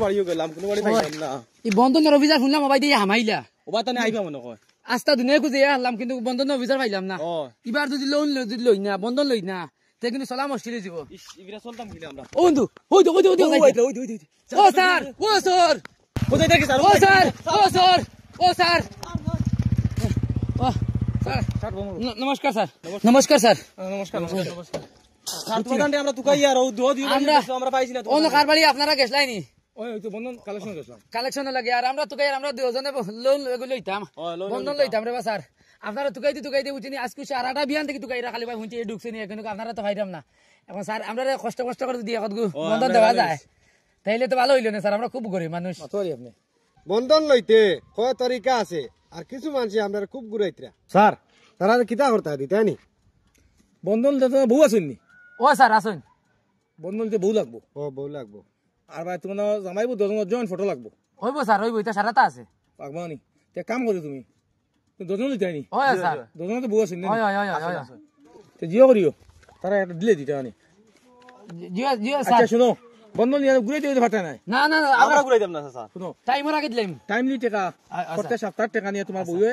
বাড়িও গেলাম কোনো বাড়ি পাইলাম না এই বন্ধনের অফিসার শুনলাম মোবাইল দিয়ে হামাইলা ওবা তানে আইবা মনে কয় আস্তা দুনিয়া খুঁজে আনলাম কিন্তু বন্ধন অফিসার পাইলাম না এবার যদি লোন লই না বন্ধন লই না তে কিন্তু চলা মুশকিল হয়ে যাব ইগরা চলতাম কিনা আমরা ও বন্ধু ওই ও স্যার ও স্যার কোথায় দেখি স্যার ও স্যার ও স্যার ও স্যার ও স্যার নমস্কার স্যার নমস্কার স্যার নমস্কার নমস্কার স্যার তোমাদের আমরা তুকাই আর ও দুও দিও আমরা পাইছি না অন্য কার বাড়ি আপনারা গেছলাইনি ওই তো বন্ধন কালেকশন করলাম কালেকশন লাগে আর আমরা তুকাই আমরা দুজনে লোন লইতাম বন্ধন লইতাম রে স্যার আপনারা তুকাই দিয়ে উঠিনি আজকে সারাটা বিয়ান থেকে তুকাই খালি ভাই হুঁচি ঢুকছে নি এখন আপনারা তো ভাইরাম না এখন স্যার আমরা কষ্ট করে দিয়ে বন্ধন দেওয়া যায় তাইলে তো ভালো হইল না স্যার আমরা খুব গরিব মানুষ আপনি বন্ধন লইতে কয় তরিকা আছে আর কিছু মানুষ আমরা খুব ঘুরাইতরা স্যার তারা কিতা করতে দিতে নি বন্ধন বউ আছেন নি ও স্যার আসুন বন্ধন বউ লাগবো ও বউ লাগবো আর ভাই তোমার জামাইবো দুজনের জয়েন্ট ফটো লাগবো হইব স্যার হইব এটা সারাটা আছে পাকবা নি তে কাম করো তুমি দুজন লিতে নি ওই স্যার দুজন তো বউ আছেন না ওই তে জিও করিও তারা একটা দিলে দিতে আনি জিও স্যার আচ্ছা শুনো বন্ধন নিয়ে ঘুরে দিতে পারতে না না আমরা ঘুরে দেব না স্যার শুনো টাইমর আগে দিলাম টাইমলি টাকা প্রত্যেক সপ্তাহ টাকা নিয়ে তোমার বউয়ে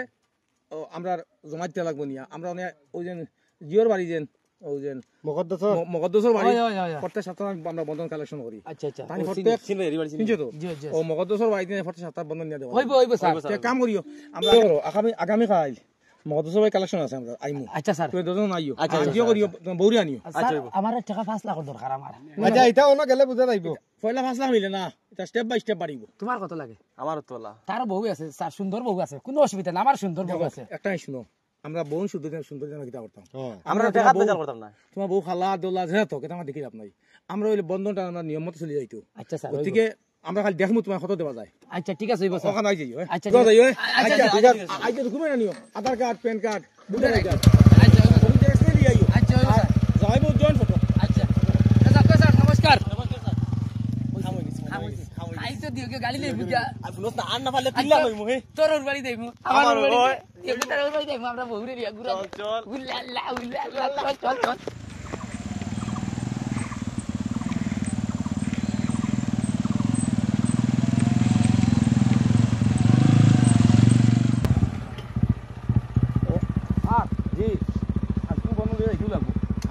আমরা জমা দিতে লাগবো নিয়া আমরা ওই যে জিওর বাড়ি যেন ওই যে মকদ্দসর বাড়ি প্রত্যেক সপ্তাহ আমরা বন্ধন কালেকশন করি আচ্ছা তানি প্রত্যেক চিনছো তো ও মকদ্দসর বাড়িতে প্রত্যেক সপ্তাহ বন্ধন নিয়ে দেব হইব স্যার কাম করিও আমরা আগামী কাল মকদ্দসর বাড়ি কালেকশন আছে আমরা আইমু আচ্ছা স্যার তুই দুজন আইও জিও করিও বউরি আনিও আচ্ছা আমার টাকা 5 লাখ দরকার আমার আচ্ছা এটা অন্য গেলে বুঝা যাইব পয়লা 5 লাখ হইলে না এটা স্টেপ বাই স্টেপ বাড়িব তোমার কত লাগে আমার তোলা তার বউ আছে স্যার সুন্দর বউ আছে কোনো অসুবিধা না আমার সুন্দর বউ আছে একটাই শুনো আমরা বোন সুন্দর জানা কিতা করতাম আমরা টাকা বেজার করতাম না তোমার বউ খালা দোলা যেত কেটা আমার দেখি লাভ নাই আমরা ওই বন্ধনটা আমরা নিয়ম মতো চলে যাইতো আচ্ছা স্যার ওদিকে আমরা খালি দেখমু তোমার কত দেওয়া যায় আচ্ছা ঠিক আছে হইব স্যার ওখানে আই যাইও আচ্ছা যাইও আচ্ছা ঠিক আছে আই যে ঘুরে না নিও Aadhaar card PAN card voter ID আচ্ছা তুমি যে এসে নিয়ে আইও আচ্ছা হইব স্যার যাইবো জয়েন ফটো আচ্ছা স্যার নমস্কার খামই আই তো দিও গাড়ি লই বুঝা আপনি না আর না পারলে পিল্লা হইমু হে তোর বাড়ি দেইমু আমার বাড়ি একটু তোর বাড়ি দেইমু আমরা বউরে বিয়া গুরা চল উল্লাল্লাহ চল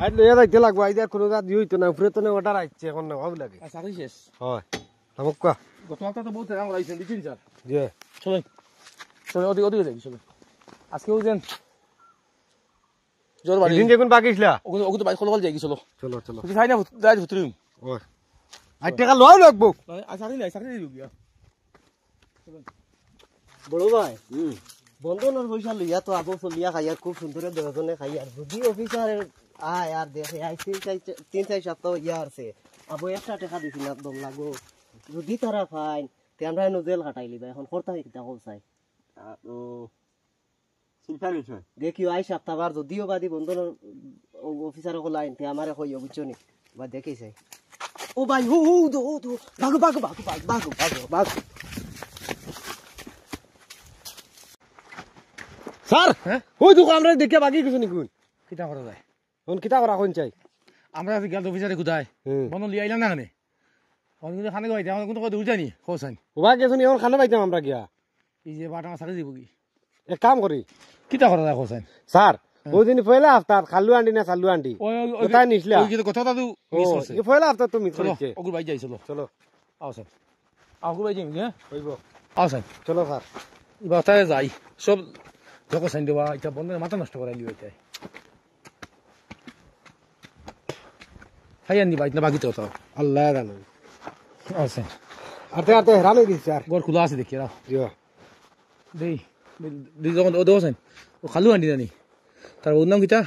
আই লইয়া যাইতে লাগবো আই আর কোনো জাত হইতো না উপরে তো না অর্ডার আইছে এখন না ভাব লাগে সারি শেষ হয় আমাক কোয়া গত সপ্তাহে তো বহুত টাকা লাইছেন দিছেন স্যার জি চলো ওদিকে যাই চলো আজকেও যেন জোর বাড়ি দিন যেগুন বাকিছিলা ওগুলো তো বাইক কল যাই চলো চলো তুই খাই না যাই ভুতরিম ওই আই টাকা লও লাগবো সারি দিও গিয়া বড় ভাই বন্ধনের পয়সা লইয়া তো আবো চলিয়া খাইয়া খুব সুন্দর দেহজনে খাইয়া যদি অফিসারের আয় আর দেখে আই তিন চার সপ্তাহ ইয়া আছে আবো একটা টাকা দিছি না দম লাগো যদি তারা ফাইন তে আমরা এনে জেল কাটাইলি ভাই এখন করতে কিটা চাই দেখিও আই সপ্তাহবার যদিও বাদি বন্ধনের অফিসার হল আইন তে আমারে কইও বুঝছো নি বা দেখি চাই ও ভাই হু বাগু স্যার ওই তো আমরা দেখে বাকি কিছু নি কোন কিটা করা যায় কোন কিতা করা কোন চাই আমরা আজ গেল অফিসারে কোথায় বন্ধ লিয়ে আইলাম না কেন অনেক খানে গাইতে আমার কিন্তু কত বুঝানি খোসানি ওবা গেছুন এখন খানা পাইতাম আমরা গিয়া এই যে বাটা সারি দিব কি এক কাম করি কিটা করা যায় খোসানি স্যার বহুদিন পয়লা হাফতার খালু আন্ডি না চালু আন্ডি কোথায় নিছিলা কথা তো মিস করছে পয়লা হাফতার তো মিস করছে ওগুর ভাই যাই চলো আও স্যার ওগুর ভাই যাই হ্যাঁ হইব আও স্যার চলো স্যার এবার তাই যাই সব যখন সাইন দেওয়া এটা বন্ধ মাথা নষ্ট করাই লিও এটাই হাই আনি বাইক না বাকি তো আল্লাহ জানে আছে আতে হেরান হয়ে গেছে স্যার ঘর খোলা আছে দেখি রাও জিও দেই যখন ও দেওয়া সাইন ও খালু আন্ডি জানি তার ওর নাম কিটা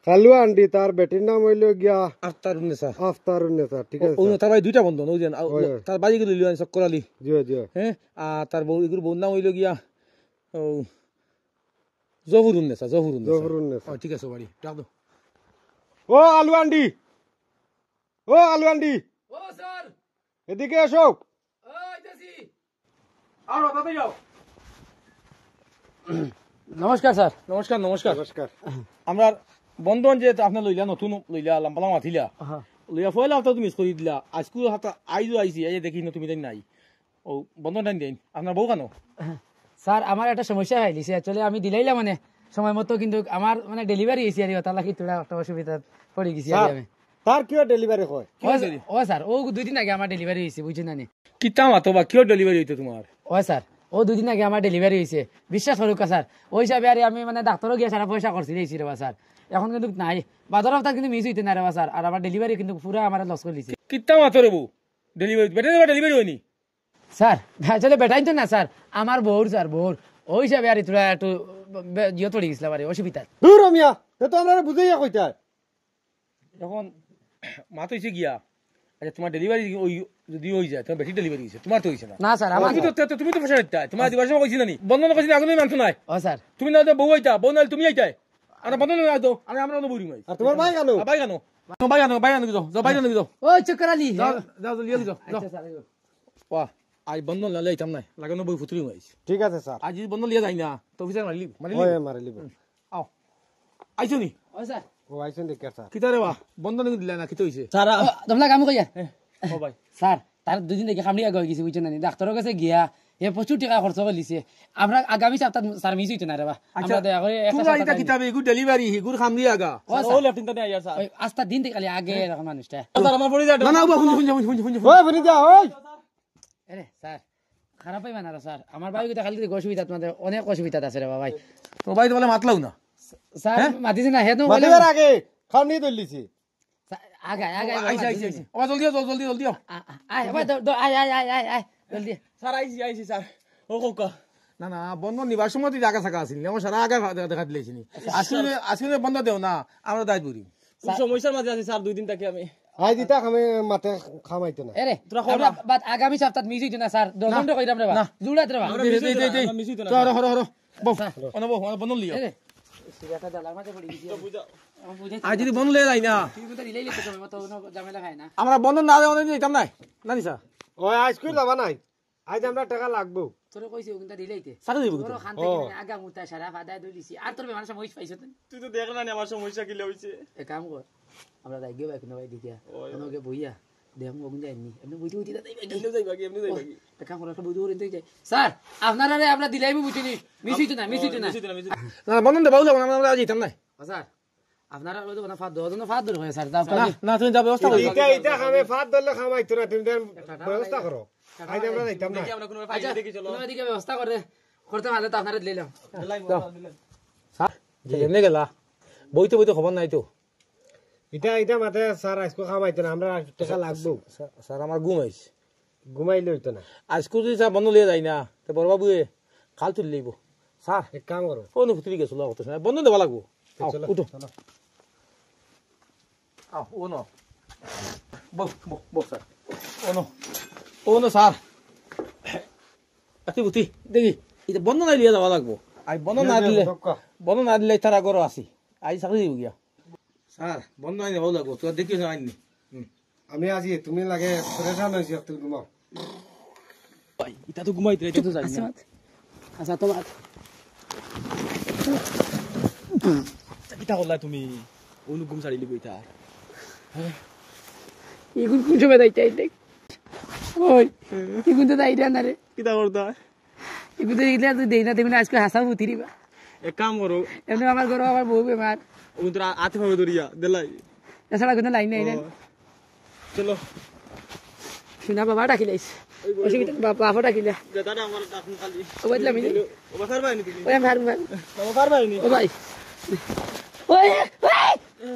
খালু আন্ডি তার বেটির নাম হইল গিয়া আফতারুন্নেসা ঠিক আছে তার ভাই দুইটা বন্ধন ওই তার বাড়ি গেল লিও চক্কর আলী জিও হ্যাঁ আর তার বউ এগুলো বউর নাম হইল গিয়া ও জহুরুন্নেসা ঠিক আছে বাড়ি ডাক দাও ও আলু আন্ডি ও স্যার এদিকে এসো আইতাছি আর দাদা যাও নমস্কার স্যার নমস্কার আমরা বন্ধন যে আপনার লইলা নতুন লইলা লাম্পালা মাথিলা লইয়া ফয়লা হপ্তাহ তুমি মিস করে দিলা আজকু হাতা আইজো আইছি এই দেখি তুমি তাই নাই ও বন্ধন টাইম দিন আপনার বউ কেন স্যার আমার একটা সমস্যা হয়ে গেছে অ্যাকচুয়ালি আমি দিলাইলাম মানে সময় মতো কিন্তু আমার মানে ডেলিভারি হয়েছে আর তার লাগি তোরা একটা অসুবিধা পড়ে গেছি আর আমি তার কিয় ডেলিভারি হয় ও স্যার ও 2 দিন আগে আমার ডেলিভারি হয়েছে বুঝছেন না কিতা মাতো বা কিয় ডেলিভারি হইতো তোমার ও স্যার ও 2 দিন আগে আমার ডেলিভারি হয়েছে বিশ্বাস করুক স্যার ওই হিসাবে আর আমি মানে ডাক্তারও গিয়ে সারা পয়সা করছি দিয়েছি রে স্যার এখন কিন্তু নাই বাজার হপ্তাহ কিন্তু মিস হইতে না রে স্যার আর আমার ডেলিভারি কিন্তু পুরো আমার লস করে দিছে কিতা মাতো রে বউ ডেলিভারি বেটা ডেলিভারি হয়নি স্যার আসলে বেটাই তো না স্যার আমার বউর স্যার বউর ওই হিসাবে আর তোরা একটু জিও পড়ে গেছিলাম আর অসুবিধা দূর রমিয়া তো আমরা বুঝাইয়া কইতা এখন মা তো এসে গিয়া আচ্ছা তোমার ডেলিভারি ওই যদি হয়ে যায় তোমার বেশি ডেলিভারি হয়েছে তোমার তো হয়েছে না না স্যার আমার তুমি তো ফসা দিতে তোমার দিবার সময় কইছি না বন্ধন কইছি না আগুন মানছো নাই ও স্যার তুমি না বউ আইতা বউ না তুমি আইতাই আমরা বন্ধন না দাও আর আমরা না বউরি মাই আর তোমার ভাই কেন ভাই কেন ভাই কেন যাও ভাই কেন যাও ও চক্কর আলী যাও জলদি যাও আচ্ছা স্যার ওয়া আজ বন্ধন লালে আইতাম নাই লাগানো বই ফুতুরি হইছে ঠিক আছে স্যার আজ বন্ধন লিয়া যাই না তো অফিসার মারিলি ওই মারিলিব আও আইছো নি ও স্যার ও আইছেন দেখে স্যার কিতা রে বা বন্ধন দিলা না কিতা হইছে স্যার তোমরা কাম কইয়া ও ভাই স্যার তার 2 দিন থেকে খামড়িয়া গই গেছে বুঝছেন না ডাক্তারের কাছে গিয়া এ প্রচুর টাকা খরচ করে লিছে আমরা আগামী সপ্তাহ স্যার মিস হইতে না রে বা আমরা দয়া করে একটা তুমি সপ্তাহ এটা কিতাবে এগু ডেলিভারি হিগুর খামরি আগা ও লেফটিন তে আইয়া স্যার ওই আস্তা দিন থেকে খালি আগে এরকম মানুষটা স্যার আমার পড়ে যা না না শুন ওই বনি যা ওই আরে স্যার খারাপ হইবা না স্যার আমার ভাই কিন্তু খালি অসুবিধা তোমাদের অনেক অসুবিধা আছে রে ভাই তো ভাই তো বলে মাতলাও না স্যার মাতিছে না হেতো বলে মাতিবার আগে খামনি দলিছি আগে আগে আইছে ও জলদি আয় ভাই আয় আয় আয় আয় আয় জলদি স্যার আইছি স্যার ও কোকা না না বন্ধ নিবার সময় তুই জায়গা থাকা আসিল আমার সারা আগে দেখা দিলেছিনি আজকে বন্ধ দেও না আমরা দায় করি সমস্যার মাঝে আছি স্যার 2 দিন থেকে আমি আই দিতা খামে মাতে খামাইতো না আরে আমরা বাদ আগামী সপ্তাহ মিস হইতো না স্যার দর্শন তো কইরাম রে বা জুড়াত রে বা হরো হরো বহ বহ বন্ধ লিও সিগারেটটা দালার মাঝে পড়ে গেছি আজ যদি বন্ধ লিয়ে যাই না তুই কিন্তু দিলেই লিখতে সময় মতো কোনো ঝামেলা খায় না আমরা বন্ধ না দেওয়া দিতাম নাই না নিসা ওই আজকে যাবা নাই আজ আমরা টাকা লাগবো তোরে কইছি ও কিন্তু দিলেইতে সারা দিব তোর খান থেকে আগা মুতা সারা ফাদায় দই দিছি আর তোর বেমার সময় পাইছ তুই তো দেখলা না আমার সমস্যা কি হইছে এক কাম কর আমরা যাই গিয়ে বাইক নবাই দিতিয়া ওকে বইয়া দেম ওগুন যাইনি এমনি বইতে বইতে এমনি যাইবাকি এক কাম কর একটা বইতে করে যাই স্যার আপনারা রে আমরা দিলাইবো বুঝিনি মিস হইতো না না বন্ধ দে বাউলা আমরা আজ দিতাম নাই স্যার আপনারা ওই তো না ফাদ দজন ফাদ ধরে স্যার দাও না তুমি যা ব্যবস্থা করো এটা খামে ফাত দলে খামাইতো না তুমি ব্যবস্থা করো আজ আমরা যাইতাম না আমরা কোনো আচ্ছা তুমি এদিকে ব্যবস্থা করতে ভালো তো আপনারা দিলাম স্যার এমনি গেলা বইতে খবর নাই তো এটা মাতে স্যার আজকে খামাইতো না আমরা টাকা লাগবো স্যার আমার ঘুম আইছে ঘুমাইলে হইতো না আজকে যদি স্যার বন্ধ লিয়ে যাই না তো বড় বাবুয়ে খাল তুলি লইব স্যার এক কাম করো ও নুফুতরি গেছিল কত সময় বন্ধ দেওয়া লাগবো উঠো আও ও নো বহ স্যার ও নো স্যার বুতি দেখি এটা বন্ধ নাই লিয়ে যাওয়া লাগবো আই বন্ধ না দিলে তার আগরও আসি আই চাকরি দিব গিয়া স্যার বন্ধ নাই যাবো লাগবো তোর দেখিস আইনি আমি আজি তুমি লাগে পরেশান হইছি তুই ঘুমাও এটা তো ঘুমাইতে এটা তো যাই না আচ্ছা তোমার কিতা করলা তুমি অনু ঘুম ছাড়িলি কইতা ইগুন কোন সময় দাইতাই দেখ ওই ইগুন তো দাইরা না রে কিতা করতা ইগুন তো ইগলা তো দেই না তুমি আজকে হাসা উতিরিবা এক কাম করো এমনি আমার ঘর আমার বউ বেমার ও তোরা আতে ভাবে দরিয়া দেলাই এছাড়া কোনো লাইন নাই না চলো শুনা বাবা ডাকিলাইছ অসুবিধা বাবা ডাকিলা দাদা আমার ডাকুন খালি ও বদলামি ও বাসার বাইনি তুমি ওই ভার ভার বাসার বাইনি ও ভাই ওই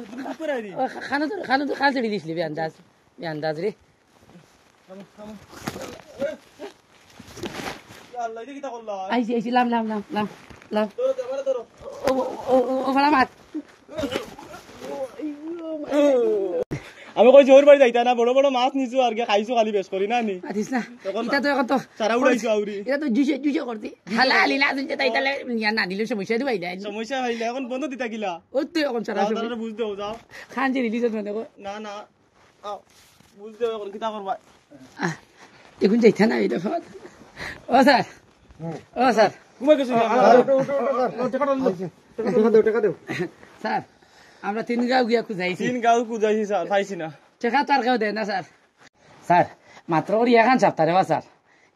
তুমি উপরে আইনি খানো তো খাল ছেড়ে দিছিলি আন্দাজ রে আল্লাহ এটা কিতা করলা আইছি লাম ধরো ও ভাড়া মাত আমি কইছি ওর বাড়ি যাইতা না বড় বড় মাছ নিছো আর কি খাইছো খালি বেশ করি না নি আতিস না এটা তো এখন তো সারা উড়াইছো আউরি এটা তো জুজে করতে হালা আলিলা তুই তাই তাহলে ইয়া না দিলে সমস্যা দিবাই দেয় সমস্যা হইলে এখন বন্ধ দিতা গিলা ও তুই এখন সারা দাদা বুঝতে হও যাও খান যে রিলিজ মানে দেখো না আও বুঝতে হও এখন কিতা করবা এখন যাইতা না এটা ও স্যার ঘুমাই গেছো টাকা দেও স্যার আমরা 3 গাঁও গিয়া খুঁজাইছি 3 গাঁও খুঁজাইছি স্যার পাইছি না টাকা তো আর কেউ দেয় না স্যার মাত্র ওর এখান সপ্তাহে বা স্যার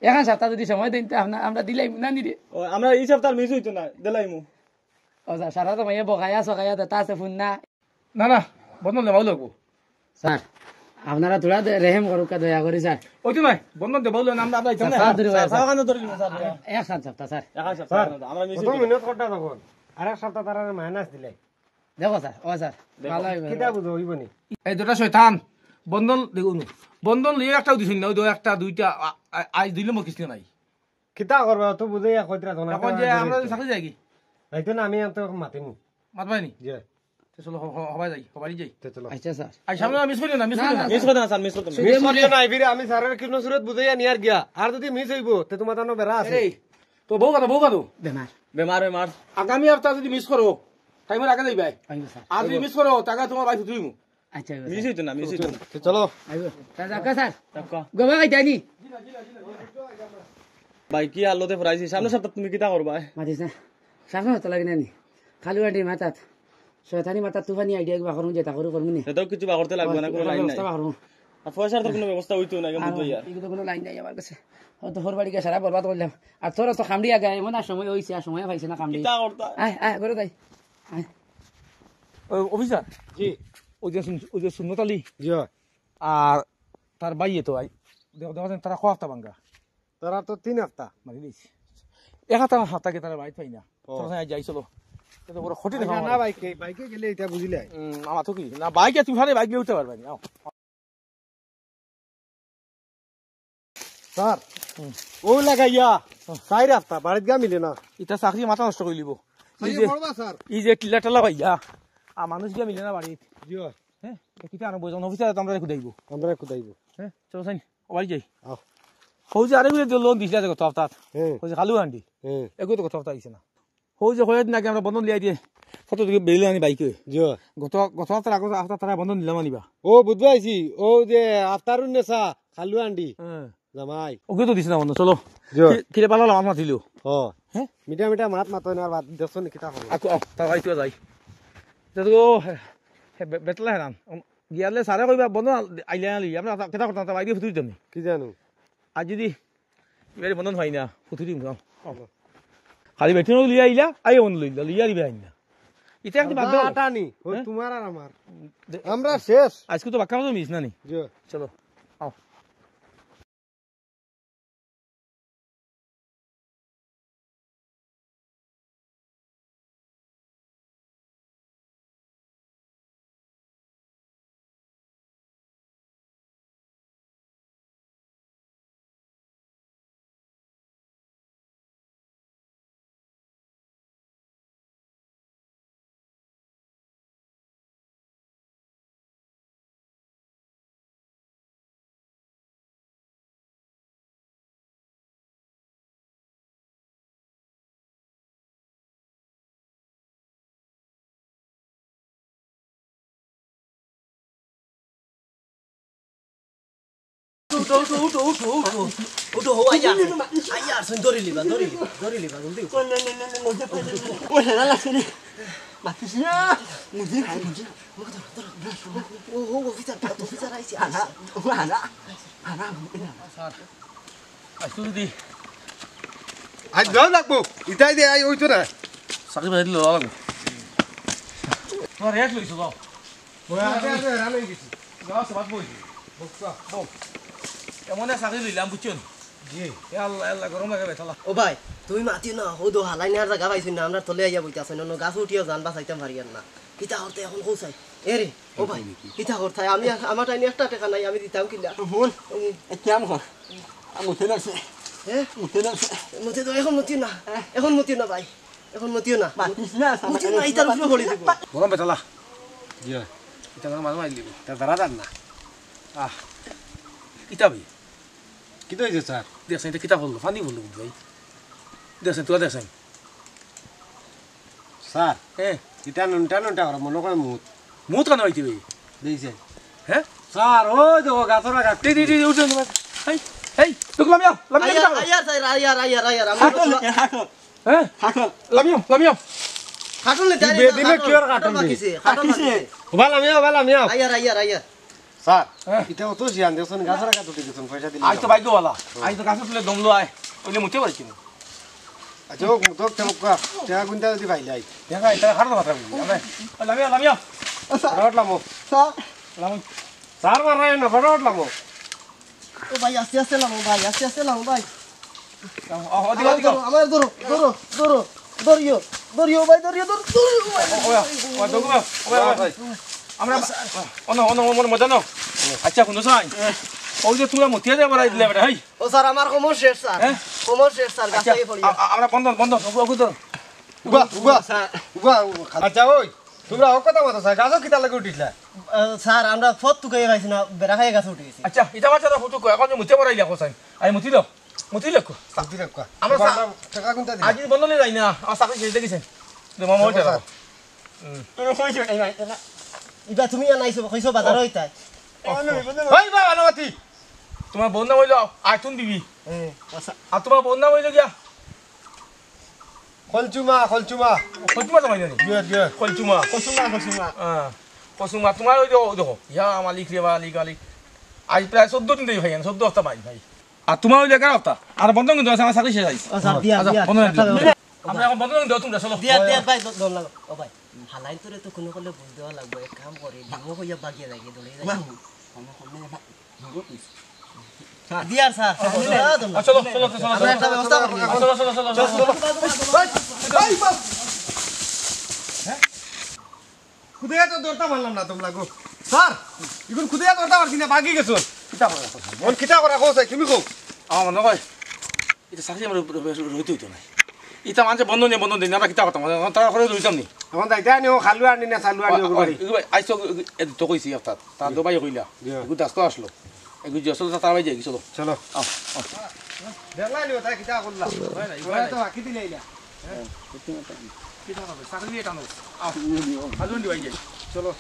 এখন সপ্তাহ যদি সময় দেন তো আমরা দিলাই না নিরে আমরা এই সপ্তাহ মিস হইতো না দিলাইমু ও স্যার সারা তো মাইয়া বকায়া সকায়া তো আছে ফোন না না না বন্ধন দেবাও লাগবো স্যার আপনারা থোড়া রেহেম করুক দয়া করে স্যার ওই তো নাই বন্ধন দেবাও লাগবো আমরা আইতাম না স্যার ধরে ভাই, স্যার। সাবাকানো ধরে নিব স্যার এক সপ্তাহ স্যার এক সপ্তাহ আমরা মিস প্রথম মিনিট করতে তখন আরেক সপ্তাহ তারা মাইনাস দিলে দেখো স্যার ও স্যার ভালো হইবে কিতা বুঝো হইব নি এই দুটা শয়তান বন্ধন দেখুন বন্ধন লিয়ে একটাও দিছেন না ওই একটা দুইটা আজ দিলে মোর কিস্তি নাই কিতা করবা তো বুঝাই কইতরা জানা এখন যে আমরা চাকরি যাই কি এইতো না আমি তো মাতিম মাতবাই নি জি চলো হবাই যাই হবাই যাই তে চলো আচ্ছা স্যার আই সামনে মিস করি না মিস না, করি না, না মিস করি না স্যার মিস করতে মিস করিও না ফিরে আমি স্যারের কৃষ্ণ সুরত বুঝাইয়া নিয়ার গিয়া আর যদি মিস হইব তে তোমার জানো বেরা আছে এই তো বউ কাটো বেমার বেমার আগামী সপ্তাহ যদি মিস করো টাইমের আগে যাইবা আইব স্যার আর যদি মিস করো টাকা তোমার বাইক তুইমু আচ্ছা আইব মিস হইতো না মিস হইতো তে চলো আইব স্যার স্যার গোবা গাইতানি ভাই কি আলোতে ফরাইছি সামনে সপ্তাহ তুমি কিটা করবা মাতিস না সামনে হতো লাগে না নি খালি আডি মাতাত শয়তানি মাতাত তুফানি আইডিয়া কিবা করুন যেটা করু করুন নি সেটাও কিছু করতে লাগবে না কোনো লাইন নাই ব্যবস্থা করুন আর পয়সার তো কোনো ব্যবস্থা হইতো না কেমন তো ইয়ার এগুলো কোনো লাইন নাই আমার কাছে হয়তো হোর বাড়িকে সারা বরবাদ করলাম আর তোরা তো কামড়ি আগে এমন আর সময় হয়েছে আর সময় পাইছে না কামড়ি কিটা করতা আয় আয় করে তাই আয় অফিসার জি ওই যে সুন্নতালি জি আর তার বাইয়ে তো দেখা তারা খোয়াফতা ভাঙ্গা তারা তো 3 হপ্তাহ মারি দিয়েছি এক হাতাকে তারা বাইত পাই না যাই চলো এটা বড় ক্ষতি দেখা না বাইকে বাইকে গেলে এটা বুঝিলে আমার তো কি না বাইকে তুমি ভালো বাইক উঠতে পারবে না স্যার ও লাগাইয়া 4 হপ্তাহ বাড়িত গা মিলে না এটা চাকরি মাথা নষ্ট করে লিব বলবা স্যার ই যে টিলা টেলা ভাইয়া আর মানুষ গিয়া মিলে না বাড়িত জি হ্যাঁ কিটা আনো বজন অফিসার আমরা খুদাইব আমরা কোথাইব হ্যাঁ চলো সাইন বাড়ি যাই আও হৌ যে আরেকগুলো লোন দিছিলে যে গত হপ্তাহ হ্যাঁ হৌ যে খালু আন্টি হ্যাঁ এগুলো তো গত হপ্তাহ আহিছে না হৌ যে হয়ে নাকি আমরা বন্ধন লিয়াই দিয়ে ফটো বেরিয়ে আনি বাইকে জি গত হপ্তাহ আগত হপ্তাহ তারা বন্ধন দিলাম আনিবা ও বুঝবা আইছি ও যে আফতারুন নেসা খালু আন্ডি হ্যাঁ জামাই ওকে তো দিছে না বন্ধন চলো কিরে পালা আমার মাতিলো ও হ্যাঁ মিঠা মিঠা মাত মাতো না বাদ দেখছো নি কিতা হলো আকো তার বাইতো যাই তো বেতলা হেরান গিয়ালে সারে কইবা বন্ধন আইলে আলি আমরা কেটা করতাম তার বাইরে ফুতুই তুমি কি জানো আজ যদি এবারে বন্ধন হয় না ফুতুই দিম খালি বেটিনো লিয়া আইলা আই বন্ধন লইলা লিয়া দিবে আইনা এটা একদম বাদ দাও আটানি ও তোমার আর আমার আমরা শেষ আজকে তো বাক্কা মিস না নি জি চলো আও উঠো হো আইয়া আইয়া শুন ধরে লিবা জলদি ও হো অফিসার আইছে আজকে যদি আজ যাও লাগবো ইতাই দে আই ওইতো না চাকরি বাই দিলে লাগবো তোমার রেট লইছো যাও ওয়া আরে রালে গেছি যাও সবাত বইছি বক্সা এমন চাকরি লইলাম বুঝছেন জি আল্লাহ আল্লাহ গরম লাগে বেতলা ও ভাই তুমি মাতি না হো দো হালাই নার জায়গা পাইছিস না আমরা তলে আইয়া বইতাছ না গাছ উঠিও জান বাঁচাইতাম পারিয়ান না কিতা করতে এখন কোসাই এ রে ও ভাই কিতা করতে আমি আমার টাইনে একটা টাকা নাই আমি দিতাম কিলা Hôn, em rồi. Ăn một thế nào sẽ? হ্যাঁ Một thế nào sẽ? মতি তো এখন মতিও না ভাই এখন মতিও না Bạn thì là sao? মতিও না ইতার উপরে পড়ে দিব গরম বেতলা জি এটা গরম মাঝে মারি দিব তা দাঁড়া দাঁড় না আহ কিতা ভাই কি তো হয়েছে স্যার দেখছেন এটা কিতা বললো ফানি বললো ভাই দেখছেন তোরা দেখছেন স্যার হ্যাঁ এটা নুনটা করা মনে করে মুত মুত কেন হইতে ভাই দিয়েছে হ্যাঁ স্যার ও দেখো গাছরা গাছ দি উঠুন তোমার হেই হেই তোকে লামিও আয়ার আমি হ্যাঁ লামিও খাটল নে বেদিনে কি আর কাটল কিছে ভালো মিয়া আয়ার স্যার এটা অত জিয়ান দেখছেন গাছের কাছে উঠে গেছেন পয়সা দিলে আজ তো ভাগ্যওয়ালা আজ তো গাছে তুলে দমলো আয় ওইলে মুতে পারছি না আচ্ছা ও তো তেমক কা টাকা গুনতে যদি ভাইলাই দেখা এটা হারতো কথা বলি লামিয়া লামিয়া ফটাফটলামো স্যার লামি স্যার মারাই না ফটাফটলামো ও ভাই আস্তে আস্তে লামো ভাই আস্তে আস্তে লামো ভাই ওদিকে ওদিকে আমার ধরো ধরো ধরো ধরিও ধরিও ভাই ধরিও ধরো ওয়া দগুবা ওয়া আমরা অন অন মন মজা নাও আচ্ছা কোন সাই ওই যে তুমি মুতিয়া দে বড়াই দিলে বেটা হেই ও স্যার আমার কোমর শেষ স্যার কোমর শেষ স্যার গাছে পড়িয়া আমরা বন্ধ বন্ধ ওগুলো উগা উগা উগা আচ্ছা ওই তোমরা ও কথা মতো স্যার গাছ কিতা লাগে উঠিলা স্যার আমরা ফত তুকে খাইছি না বেড়া খাইয়ে গাছে উঠে গেছি আচ্ছা এটা মাছ da ফটো কো এখন মুতিয়া বড়াই লাগো সাই আই মুতি দাও মুতি লেখো সাথী রাখা আমরা টাকা গুনতে দিই আজ বন্ধ নেই যাই না আমার সাথে গেছে দেখিছেন দে মামা ওইটা দাও ইবা তুমি আনাইছো কইছো বাজার হইতা ওই বাবা আনামতি তোমার বোন নাম হইলো আইতুন বিবি আর তোমার বোন নাম হইলো গিয়া খলচুমা খলচুমা কলচুমা তো মাইনি দিয়ে দিয়ে কলচুমা কসুমা তোমার ওই দেখো ইয়া মালিক রে মালিক মালিক আজ প্রায় 14 দিন ধরে ভাই 14 হপ্তাহ ভাই ভাই আর তোমার ওই জায়গা হপ্তাহ আর বন্ধ কিন্তু আছে আমার চাকরি শেষ আইছে ও স্যার দিয়া দিয়া আমরা এখন বন্ধ কিন্তু তোমরা চলো দিয়া দিয়া ভাই দল লাগো ও ভাই হালাই তোরে তো কোনো কলে বুঝ দেওয়া লাগবে এক কাম করে ডিমো কইয়া বাগিয়ে লাগে দলে দিয়া স্যার চলো চলো চলো আমরা একটা ব্যবস্থা করব চলো চলো চলো চলো খুদিয়া তো দরতা মানলাম না তোমরা গো স্যার ইগুন খুদিয়া দরতা মারছি না বাকি গেছো কিতা করা মন কিতা করা কও চাই তুমি কও আমার মনে হয় এটা চাকরি আমার রইতে হইতো না এটা মানুষ বন্ধ নেই বন্ধ দিন আমরা কিতা করতাম তারা করে রইতাম নি এখন তাইতে আনিও খালু আনি না চালু আনিও করি আইসো তো কইছি অর্থাৎ তার দবাই কইলা এগুলো দাস আসলো এগুলো আসলো তার বাই যাই চলো চলো দেখলাই নিও তাই কিতা করলা ওরা তো বাকি দিলে না কিতা করবে চাকরি দিয়ে টানো আজুন দিবাই যাই চলো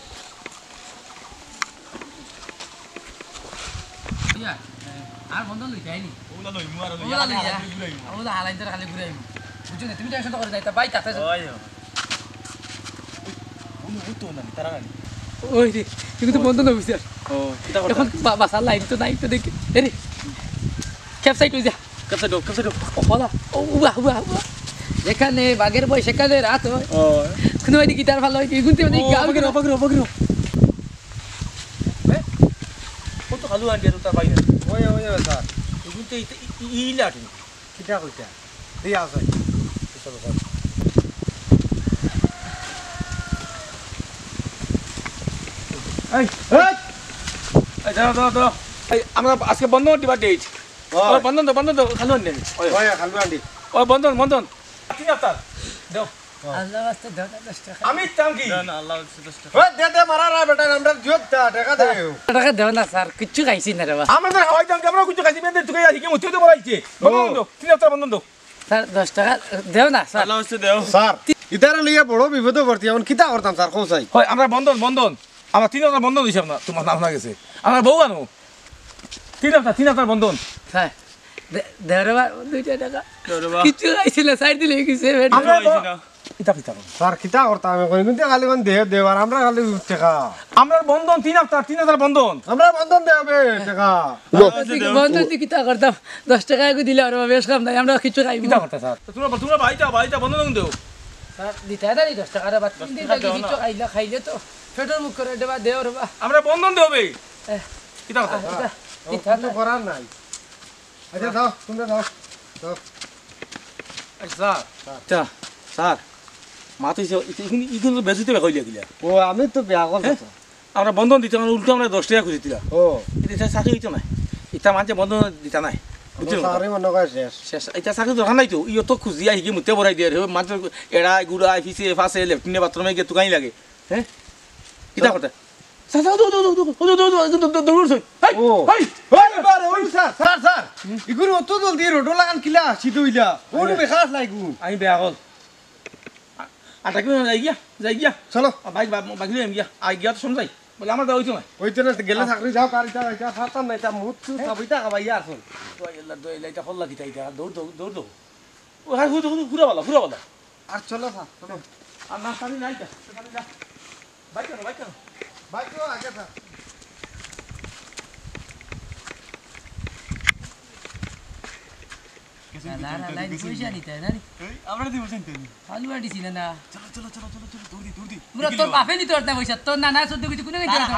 আর বন্ধন লই যাইনি ওলা লই মুয়ার ওলা লই যা ওলা হালাইন তোর খালি ঘুরে আইবো বুঝছো না তুমি টেনশন করে যাইতা বাই তাতে ওই রে কিন্তু বন্ধন হইছে ও কিতা এখন বাসার লাইন তো নাই তো দেখি এরে ক্যাপসাইট হই যা কাপসাইড ও হলা ও উবা উবা উবা যেখানে বাগের বই সেখানে রাত হয় ও কোনো ওই গিটার ভালো হয় কিন্তু মানে গাও বগরো কত খালু আন্ডি আর তার বাইরে ওই ওই স্যার এগুলো তো ইলা তুমি কিতা কইতা দিয়া আছে চলো স্যার এই এই দাও এই আমরা আজকে বন্ধ দিবা ডেট ও বন্ধন তো খালু আন্ডি ওই খালু আন্ডি ও বন্ধন তিন আপনার দাও আল্লাহ রাস্তা দাও 10 টাকা আমি চাম কি ওই দে মারা রা বেটা আমরা জিওত টাকা দে টাকা দেও না স্যার কিচ্ছু খাইছি না রে বা আমাদের হাওয়াই দাম আমরা কিছু কাছে বেঁধে তুই আজকে মুতে তো বলাইছে বন্ধন দাও তিন আপনার বন্ধন দাও স্যার 10 টাকা দেও না স্যার স্যার ইতারে লইয়া বড় বিপদ ভর্তি এখন কিতা করতাম স্যার কও চাই হয় আমরা বন্ধন আমরা তিন আপনার বন্ধন দিছি আপনার তোমার নাম না গেছে আমরা বউ আনো তিন আপনার বন্ধন স্যার দেও রে বা 2 টাকা কিচ্ছু খাইছি না সাইড দিলে গেছে ইতা স্যার কিতা করতাম কই কিন্তু খালি কোন দে আর আমরা খালি টাকা আমরা বন্ধন তিন আপনার বন্ধন আমরা বন্ধন দেবে টাকা বন্ধ দি কিতা করতাম 10 টাকা কো দিলে আর বেশ কাম নাই আমরা কিচ্ছু খাইবি কিতা করতে স্যার তোমরা ভাইটা বন্ধন দাও স্যার দিতে দাঁড়ি 10 টাকা রে বা 3 দিন আগে কিচ্ছু খাইলে তো পেটর মুখ করে দেবা দেও রে বা আমরা বন্ধন দেবে কিতা করতে কিছু করার নাই আচ্ছা দাও তোমরা দাও স্যার স্যার মাথা ইগুলো বেশিতে কইলিয়া গিলা ও আমি তো বিয়া করলাম আমরা বন্ধন দিতে উল্টো আমরা 10 টাকা খুঁজে দিলা ও এটা চাকরি হইতো না এটা মানুষে বন্ধন দিতা নাই সারি মনে করে শেষ শেষ এটা চাকরি দরকার নাই তো ইও তো খুঁজি আহি মুতে বড়াই দিয়ে মানুষের এড়া গুড়া ফিসে ফাঁসে লেফটিনে বাথরুমে গিয়ে তুকাই লাগে হ্যাঁ কিতা করতে ইগুন অত জলদি রোডো লাগান কিলা সিধু ইলা কোন বেখাস লাগুন আমি বেয়া হল আটা কি যাই গিয়া চলো বাইক বাকি গিয়া আই গিয়া তো সমঝাই বলে আমার দা হইতো না ওইতে না গেলে চাকরি যাও কারিটা এটা ফাতাম না এটা মুত সবিতা খাবাই আর শুন এটা হল্লা কিতা এটা দৌড় ও হাই ঘুরা বলা আর চলো স্যার চলো আর না সারি নাই বাইক কেন বাইক আগে স্যার পয়সা নিতে না আমরা দিব চিন্তা নেই আলুয়া দিছি না চলো চলো চলো চলো চলো দৌড় দি পুরো তোর বাপে নিতে পারতা পয়সা তোর নানা সদ্য কিছু কোনে নিতে পারতা